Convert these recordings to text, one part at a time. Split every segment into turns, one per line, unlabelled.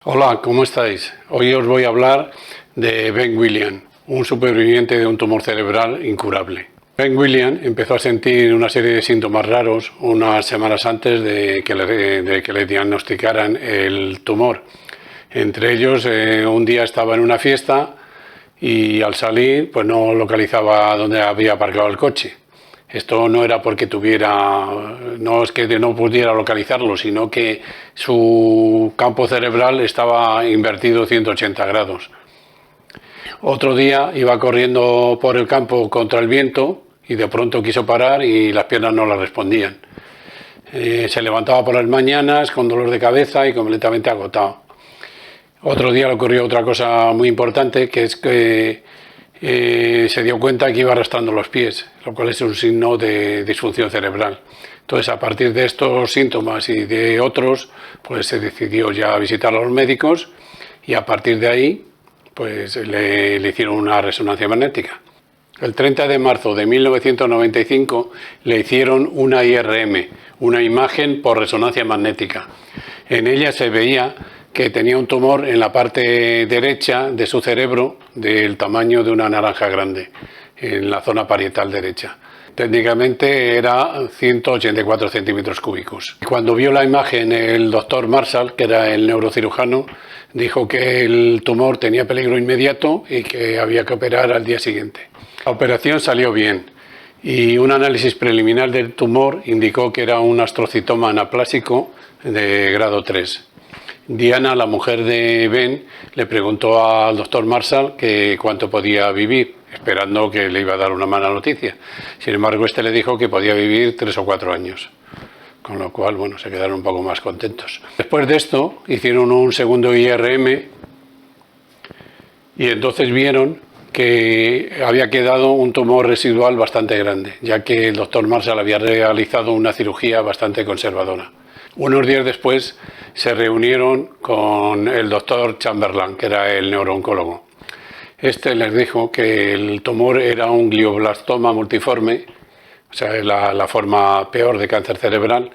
Hola, ¿cómo estáis? Hoy os voy a hablar de Ben Williams, un superviviente de un tumor cerebral incurable. Ben Williams empezó a sentir una serie de síntomas raros unas semanas antes de que le diagnosticaran el tumor. Entre ellos, un día estaba en una fiesta y al salir pues no localizaba dónde había aparcado el coche. Esto no era porque no es que no pudiera localizarlo, sino que su campo cerebral estaba invertido 180 grados. Otro día iba corriendo por el campo contra el viento y de pronto quiso parar y las piernas no le respondían. Se levantaba por las mañanas con dolor de cabeza y completamente agotado. Otro día le ocurrió otra cosa muy importante, que es que se dio cuenta que iba arrastrando los pies, lo cual es un signo de disfunción cerebral. Entonces, a partir de estos síntomas y de otros, pues se decidió ya visitar a los médicos y a partir de ahí, pues le hicieron una resonancia magnética. El 30 de marzo de 1995 le hicieron una IRM, una imagen por resonancia magnética. En ella se veía que tenía un tumor en la parte derecha de su cerebro del tamaño de una naranja grande, en la zona parietal derecha. Técnicamente era 184 centímetros cúbicos. Cuando vio la imagen, el doctor Marshall, que era el neurocirujano, dijo que el tumor tenía peligro inmediato y que había que operar al día siguiente. La operación salió bien y un análisis preliminar del tumor indicó que era un astrocitoma anaplásico de grado 3. Diana, la mujer de Ben, le preguntó al doctor Marshall que cuánto podía vivir, esperando que le iba a dar una mala noticia. Sin embargo, este le dijo que podía vivir 3 o 4 años, con lo cual, bueno, se quedaron un poco más contentos. Después de esto, hicieron un segundo IRM y entonces vieron que había quedado un tumor residual bastante grande, ya que el doctor Marshall había realizado una cirugía bastante conservadora. Unos días después se reunieron con el doctor Chamberlain, que era el neurooncólogo. Este les dijo que el tumor era un glioblastoma multiforme, o sea, la forma peor de cáncer cerebral,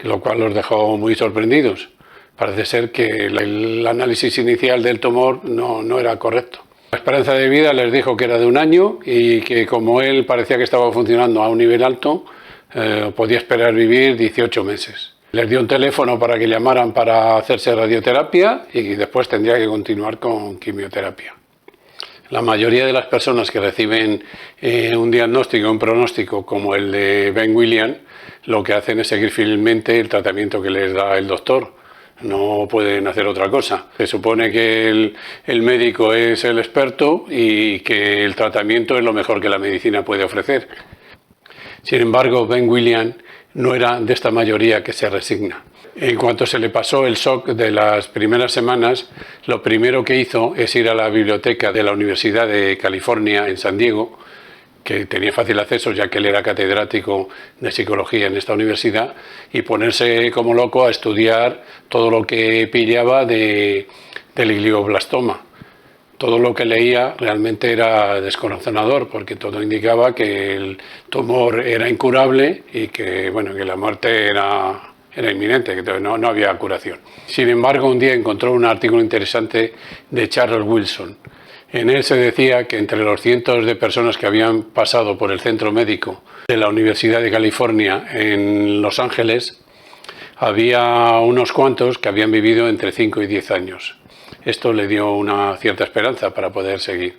lo cual los dejó muy sorprendidos. Parece ser que el análisis inicial del tumor no era correcto. La esperanza de vida les dijo que era de 1 año y que como él parecía que estaba funcionando a un nivel alto, podía esperar vivir 18 meses. Les dio un teléfono para que llamaran para hacerse radioterapia y después tendría que continuar con quimioterapia. La mayoría de las personas que reciben un diagnóstico, un pronóstico como el de Ben Williams, lo que hacen es seguir fielmente el tratamiento que les da el doctor. No pueden hacer otra cosa. Se supone que el médico es el experto y que el tratamiento es lo mejor que la medicina puede ofrecer. Sin embargo, Ben Williams no era de esta mayoría que se resigna. En cuanto se le pasó el shock de las primeras semanas, lo primero que hizo es ir a la biblioteca de la Universidad de California en San Diego, que tenía fácil acceso ya que él era catedrático de psicología en esta universidad, y ponerse como loco a estudiar todo lo que pillaba del glioblastoma. Todo lo que leía realmente era descorazonador, porque todo indicaba que el tumor era incurable y que, bueno, que la muerte era inminente, que no había curación. Sin embargo, un día encontró un artículo interesante de Charles Wilson. En él se decía que entre los cientos de personas que habían pasado por el centro médico de la Universidad de California en Los Ángeles, había unos cuantos que habían vivido entre 5 y 10 años. Esto le dio una cierta esperanza para poder seguir.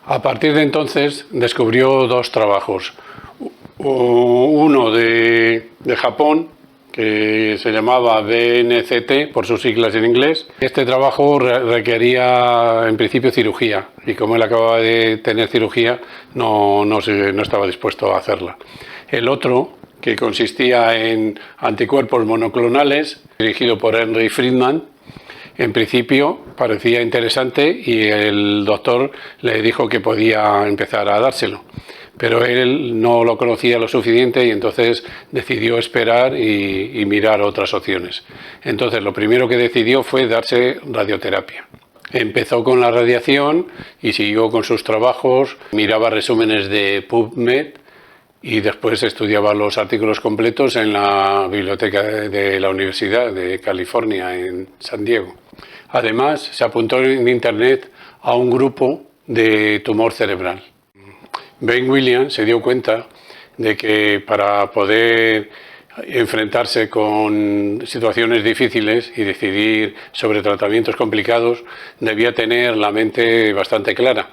A partir de entonces descubrió 2 trabajos. Uno de Japón, que se llamaba BNCT por sus siglas en inglés. Este trabajo requería en principio cirugía y como él acababa de tener cirugía no estaba dispuesto a hacerla. El otro, que consistía en anticuerpos monoclonales, dirigido por Henry Friedman, en principio parecía interesante y el doctor le dijo que podía empezar a dárselo. Pero él no lo conocía lo suficiente y entonces decidió esperar y mirar otras opciones. Entonces lo primero que decidió fue darse radioterapia. Empezó con la radiación y siguió con sus trabajos, miraba resúmenes de PubMed y después estudiaba los artículos completos en la biblioteca de la Universidad de California en San Diego. Además, se apuntó en internet a un grupo de tumor cerebral. Ben Williams se dio cuenta de que para poder enfrentarse con situaciones difíciles y decidir sobre tratamientos complicados debía tener la mente bastante clara.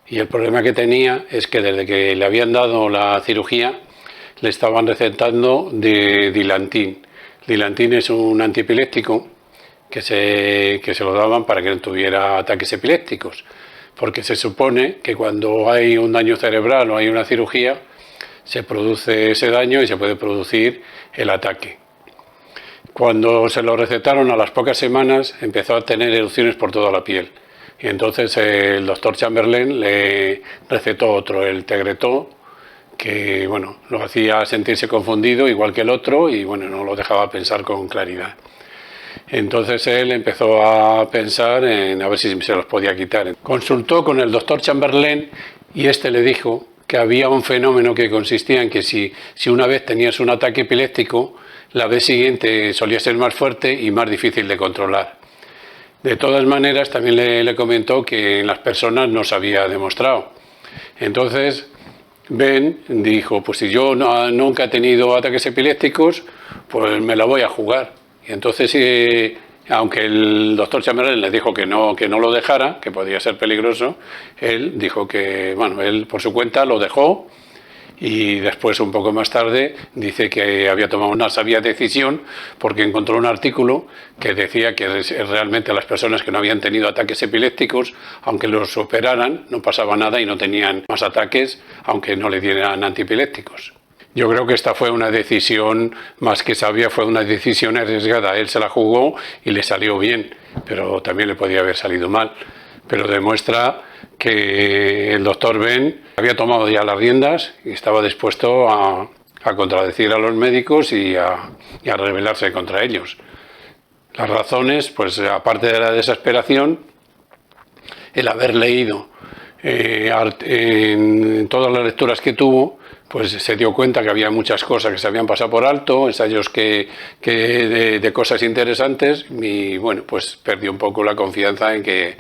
Y el problema que tenía es que desde que le habían dado la cirugía le estaban recetando de Dilantin. Dilantin es un antiepiléptico que se lo daban para que no tuviera ataques epilépticos, porque se supone que cuando hay un daño cerebral o hay una cirugía se produce ese daño y se puede producir el ataque. Cuando se lo recetaron, a las pocas semanas empezó a tener erupciones por toda la piel. Y entonces el doctor Chamberlain le recetó otro, el Tegretol, que bueno, lo hacía sentirse confundido igual que el otro y bueno, no lo dejaba pensar con claridad. Entonces él empezó a pensar en a ver si se los podía quitar. Consultó con el doctor Chamberlain y este le dijo que había un fenómeno que consistía en que si una vez tenías un ataque epiléptico, la vez siguiente solía ser más fuerte y más difícil de controlar. De todas maneras, también le comentó que en las personas no se había demostrado. Entonces, Ben dijo, pues si yo nunca he tenido ataques epilépticos, pues me la voy a jugar. Y entonces, aunque el doctor Chamberlain le dijo que no lo dejara, que podía ser peligroso, él dijo que, bueno, él por su cuenta lo dejó. Y después, un poco más tarde, dice que había tomado una sabia decisión porque encontró un artículo que decía que realmente las personas que no habían tenido ataques epilépticos, aunque los operaran, no pasaba nada y no tenían más ataques, aunque no le dieran antiepilépticos. Yo creo que esta fue una decisión más que sabia, fue una decisión arriesgada. Él se la jugó y le salió bien, pero también le podía haber salido mal. Pero demuestra que el doctor Ben había tomado ya las riendas y estaba dispuesto a contradecir a los médicos y a rebelarse contra ellos. Las razones, pues aparte de la desesperación, el haber leído en todas las lecturas que tuvo, pues se dio cuenta que había muchas cosas que se habían pasado por alto, ensayos de cosas interesantes y bueno, pues perdió un poco la confianza en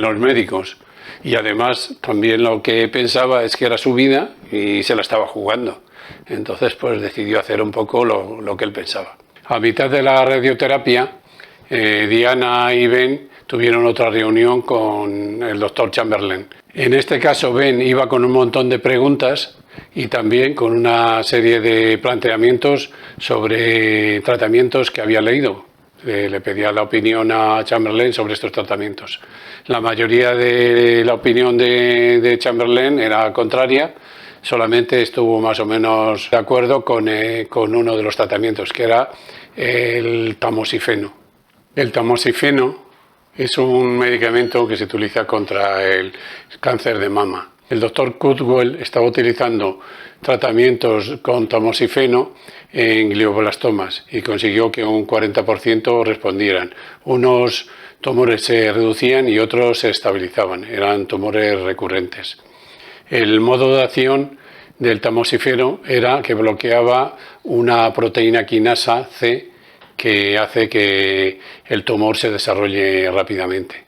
los médicos. Y además también lo que pensaba es que era su vida y se la estaba jugando. Entonces pues decidió hacer un poco lo que él pensaba. A mitad de la radioterapia, Diana y Ben tuvieron otra reunión con el doctor Chamberlain. En este caso Ben iba con un montón de preguntas y también con una serie de planteamientos sobre tratamientos que había leído. Le pedía la opinión a Chamberlain sobre estos tratamientos. La mayoría de la opinión de Chamberlain era contraria, solamente estuvo más o menos de acuerdo con uno de los tratamientos, que era el tamoxifeno. El tamoxifeno es un medicamento que se utiliza contra el cáncer de mama. El doctor Kurzweil estaba utilizando tratamientos con tamoxifeno en glioblastomas y consiguió que un 40% respondieran. Unos tumores se reducían y otros se estabilizaban, eran tumores recurrentes. El modo de acción del tamoxifeno era que bloqueaba una proteína quinasa C que hace que el tumor se desarrolle rápidamente.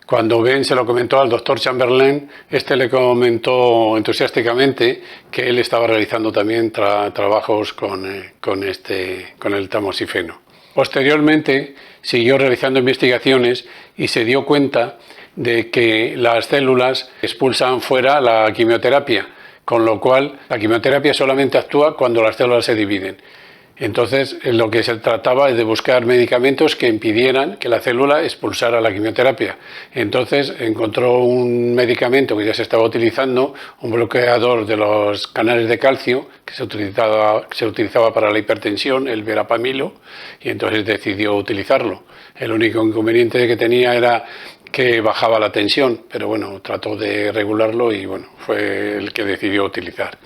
Cuando Ben se lo comentó al doctor Chamberlain, este le comentó entusiásticamente que él estaba realizando también trabajos con el tamoxifeno. Posteriormente siguió realizando investigaciones y se dio cuenta de que las células expulsan fuera la quimioterapia, con lo cual la quimioterapia solamente actúa cuando las células se dividen. Entonces, lo que se trataba es de buscar medicamentos que impidieran que la célula expulsara la quimioterapia. Entonces, encontró un medicamento que ya se estaba utilizando, un bloqueador de los canales de calcio, que se utilizaba para la hipertensión, el verapamilo, y entonces decidió utilizarlo. El único inconveniente que tenía era que bajaba la tensión, pero bueno, trató de regularlo y bueno, fue el que decidió utilizar.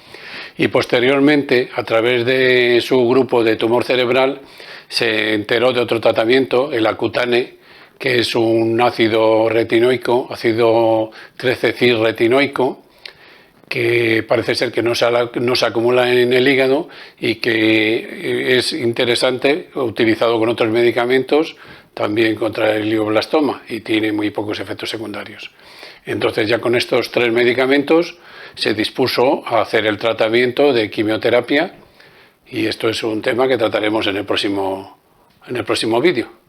Y posteriormente, a través de su grupo de tumor cerebral, se enteró de otro tratamiento, el Accutane, que es un ácido retinoico, ácido 13-cis retinoico, que parece ser que no se acumula en el hígado y que es interesante, utilizado con otros medicamentos, también contra el glioblastoma, y tiene muy pocos efectos secundarios. Entonces, ya con estos 3 medicamentos se dispuso a hacer el tratamiento de quimioterapia, y esto es un tema que trataremos en el próximo vídeo.